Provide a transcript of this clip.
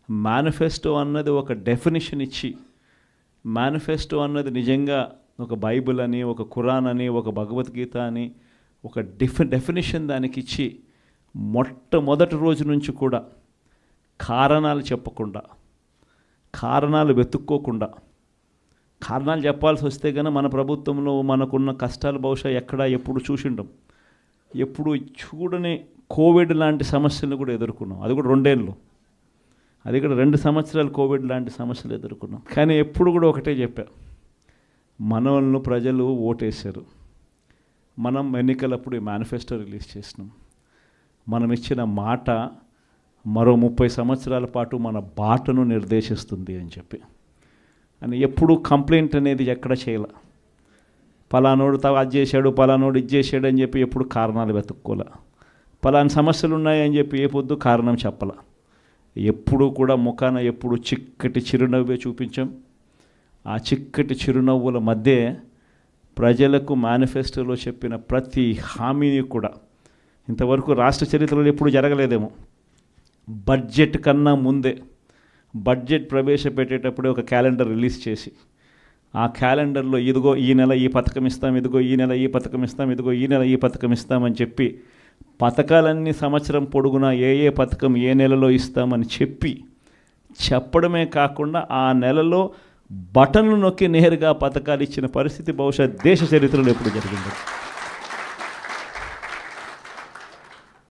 Manifesto అన్నది ఒక definition ఇచ్చి, మేనిఫెస్టో అన్నది నిజంగా ఒక బైబిల్ అని, ఒక ఖురాన్ అని, ఒక భగవద్గీత అని ఒక డెఫినిషన్ దానికి ఇచ్చి మొట్టమొదటి రోజు నుంచి కూడా కారణాలు చెప్పకుండా, కారణాలు వెతుక్కోకుండా, కారణాలు చెప్పాల్సి వస్తే కనుక మన ప్రభుత్వంలో మనకున్న కష్టాలు బహుశా ఎక్కడ ఎప్పుడు చూసిండం. ఎప్పుడు చూడని కోవిడ్ లాంటి సమస్యలను కూడా ఎదుర్కొన్నాం. అది కూడా 2 ఏళ్ళు, అది కూడా 2 సంవత్సరాలు కోవిడ్ లాంటి సమస్యలు ఎదుర్కొన్నాం. కానీ ఎప్పుడు కూడా ఒకటే చెప్పా, మనల్ని ప్రజలు ఓటేశారు, మనం ఎన్నికలప్పుడు ఈ మేనిఫెస్టో రిలీజ్ చేసినాం, మనం ఇచ్చిన మాట మరో 30 సంవత్సరాల పాటు మన బాటను నిర్దేశిస్తుంది అని చెప్పి. అని ఎప్పుడూ కంప్లైంట్ అనేది ఎక్కడ చేయాల. పలానోడు అది చేశాడు, పలానోడు ఇది చేశాడు అని చెప్పి ఎప్పుడు కారణాలు వెతుక్కోలే. పలానా సమస్యలు ఉన్నాయని చెప్పి ఏ పొద్దు కారణం చెప్పాల. ఎప్పుడూ కూడా ముఖాన ఎప్పుడు చిక్కటి చిరునవ్వే చూపించాం. ఆ చిక్కటి చిరునవ్వుల మధ్య ప్రజలకు మేనిఫెస్టోలో చెప్పిన ప్రతి హామీని కూడా ఇంతవరకు రాష్ట్ర చరిత్రలో ఎప్పుడు జరగలేదేమో. బడ్జెట్ కన్నా ముందే, బడ్జెట్ ప్రవేశపెట్టేటప్పుడే ఒక క్యాలెండర్ రిలీజ్ చేసి, ఆ క్యాలెండర్లో ఇదిగో ఈ నెల ఈ పథకం ఇస్తాం, ఇదిగో ఈ నెల ఈ పథకం ఇస్తాం, ఇదిగో ఈ నెల ఈ పథకం ఇస్తామని చెప్పి పథకాలన్నీ సంవత్సరం పొడుగునా ఏ పథకం ఏ నెలలో ఇస్తామని చెప్పడమే కాకుండా ఆ నెలలో బటన్లు నొక్కి నేరుగా పథకాలు ఇచ్చిన పరిస్థితి బహుశా దేశ చరిత్రలో ఎప్పుడు జరిగింది.